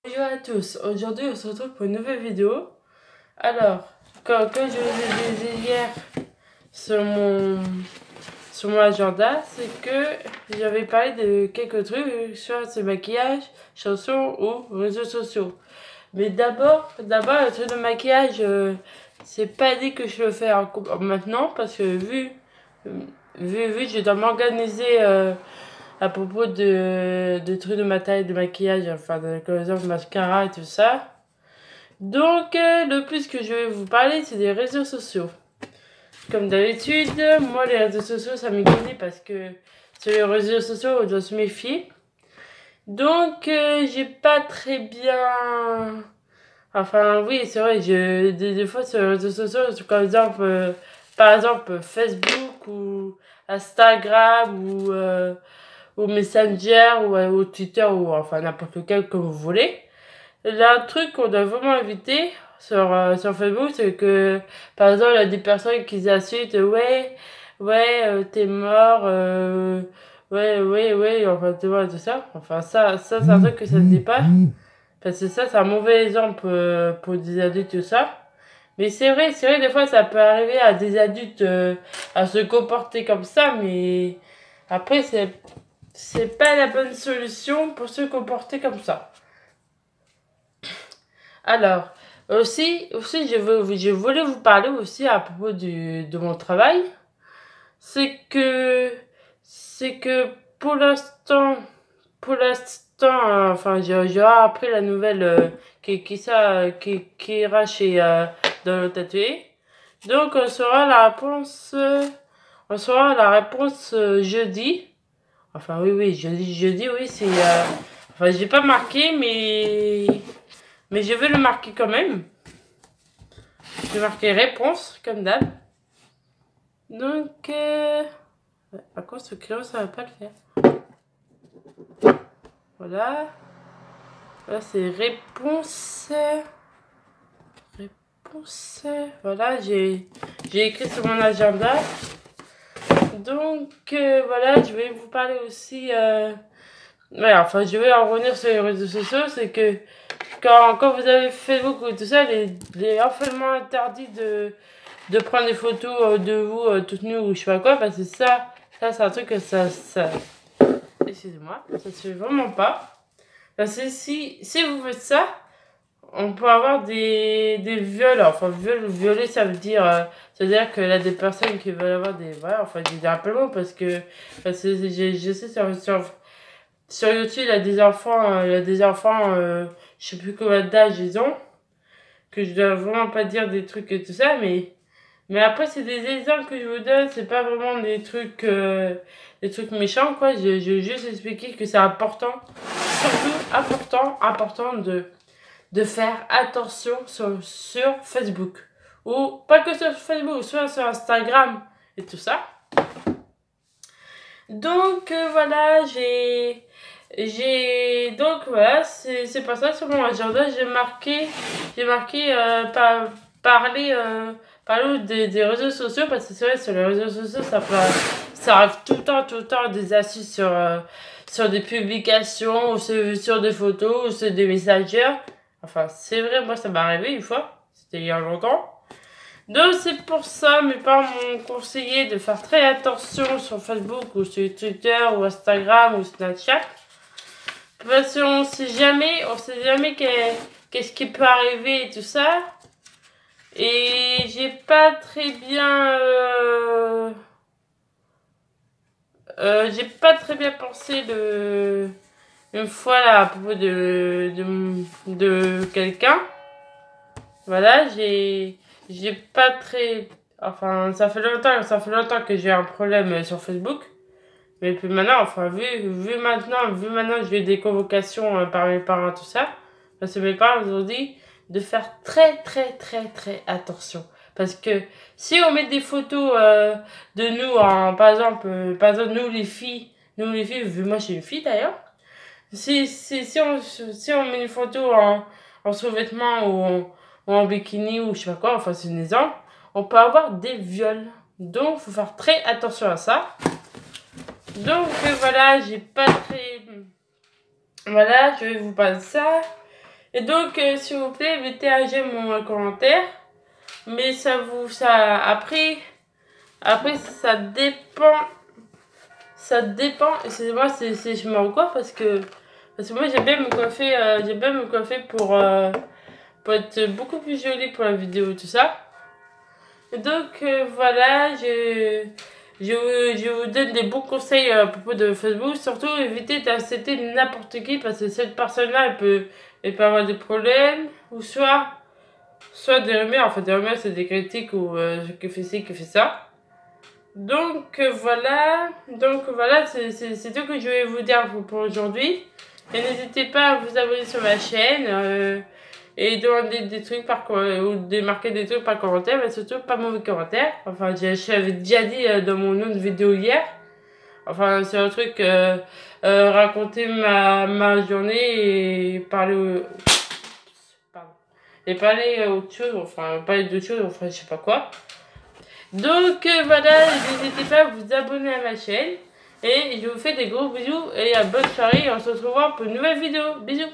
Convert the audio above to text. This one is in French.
Bonjour à tous, aujourd'hui on se retrouve pour une nouvelle vidéo. Alors, comme je vous ai dit hier sur mon agenda, c'est que j'avais parlé de quelques trucs sur ce maquillage, chansons ou réseaux sociaux. Mais d'abord, le truc de maquillage, c'est pas dit que je le fais maintenant parce que vu je dois m'organiser à propos de trucs de matériel de maquillage, enfin de exemple mascara et tout ça. Donc le plus que je vais vous parler, c'est des réseaux sociaux. Comme d'habitude, moi les réseaux sociaux ça m'étonne parce que sur les réseaux sociaux on doit se méfier. Donc j'ai pas très bien... Enfin oui c'est vrai, des fois sur les réseaux sociaux, comme exemple, par exemple Facebook ou Instagram ou Messenger ou Twitter ou enfin n'importe lequel que vous voulez. Là, un truc qu'on doit vraiment éviter sur Facebook, c'est que par exemple, il y a des personnes qui insultent, t'es mort, enfin, tu vois, tout ça. Enfin, ça c'est un truc que ça se dit pas. Parce que ça, c'est un mauvais exemple pour des adultes, tout ça. Mais c'est vrai, des fois, ça peut arriver à des adultes à se comporter comme ça, mais après, c'est pas la bonne solution pour se comporter comme ça. Alors, je voulais vous parler aussi à propos de mon travail. C'est que pour l'instant, enfin, j'ai appris la nouvelle qui ira chez dans le tatoué. Donc, on saura la réponse jeudi. Enfin, oui, jeudi, oui, c'est, enfin, j'ai pas marqué, mais je vais le marquer quand même. Je vais marquer réponse, comme d'hab. Donc, par contre, ce crayon, ça va pas le faire. Voilà. Là, c'est réponse. Réponse. Voilà, j'ai écrit sur mon agenda. Donc, voilà, je vais vous parler aussi... Ouais, enfin, je vais en revenir sur les réseaux sociaux. C'est que quand vous avez Facebook ou tout ça, il est enfin interdit de prendre des photos de vous toutes nues ou je sais pas quoi, parce que ça c'est un truc que excusez-moi, ça se fait vraiment pas. Parce que si vous faites ça, on peut avoir des viols. Enfin, violer, ça veut dire que là, des personnes qui veulent avoir des... Voilà, enfin, je dis un peu le mot parce que je sais sur YouTube, il y a des enfants, je sais plus combien d'âge ils ont, que je dois vraiment pas dire des trucs et tout ça, mais après, c'est des exemples que je vous donne, c'est pas vraiment des trucs méchants, quoi. Je vais juste expliquer que c'est important, surtout important de faire attention sur Facebook. Ou pas que sur Facebook, soit sur Instagram et tout ça. Donc, voilà, donc voilà, c'est pas ça sur mon agenda, j'ai marqué parler des réseaux sociaux parce que c'est vrai sur les réseaux sociaux ça arrive tout le temps des astuces sur des publications ou sur des photos ou sur des messagers. Enfin c'est vrai, moi ça m'est arrivé une fois, c'était il y a longtemps. Donc c'est pour ça mes parents m'ont conseillé de faire très attention sur Facebook ou sur Twitter ou Instagram ou Snapchat. Parce qu'on sait jamais qu'est-ce qui peut arriver et tout ça. Et j'ai pas très bien pensé une fois là à propos de quelqu'un. Voilà, j'ai pas très... Enfin, ça fait longtemps que j'ai un problème sur Facebook. Mais puis maintenant, enfin, vu maintenant, j'ai des convocations par mes parents, tout ça. Parce que mes parents nous ont dit de faire très attention. Parce que si on met des photos de nous, par exemple, nous les filles, vu moi je suis une fille d'ailleurs. Si on met une photo en sous-vêtements ou en bikini ou je sais pas quoi, enfin c'est une exemple, on peut avoir des viols. Donc, faut faire très attention à ça. Donc voilà, j'ai pas très... Voilà, je vais vous parler de ça. Et donc, s'il vous plaît, mettez un j'aime ou un commentaire. Mais après, ça dépend. Ça dépend. Excusez-moi, je m'en quoi parce que moi, j'aime bien me coiffer pour être beaucoup plus jolie pour la vidéo, tout ça. Et donc, voilà, je vous donne des bons conseils à propos de Facebook. Surtout, évitez d'accepter n'importe qui parce que cette personne-là, elle peut avoir des problèmes. Ou soit des rumeurs. Enfin, des rumeurs, c'est des critiques ou qui fait ci, qui fait ça. Donc, voilà. C'est tout que je vais vous dire pour aujourd'hui. Et n'hésitez pas à vous abonner sur ma chaîne. Et demander des trucs ou de marquer des trucs par commentaire, mais surtout pas mauvais commentaires. Enfin, je l'avais déjà dit dans mon autre vidéo hier. Enfin, c'est un truc, raconter ma journée et parler autre chose, enfin, parler d'autre chose, enfin, je sais pas quoi. Donc, voilà, n'hésitez pas à vous abonner à ma chaîne. Et je vous fais des gros bisous et bonne soirée. Et on se retrouvera pour une nouvelle vidéo. Bisous!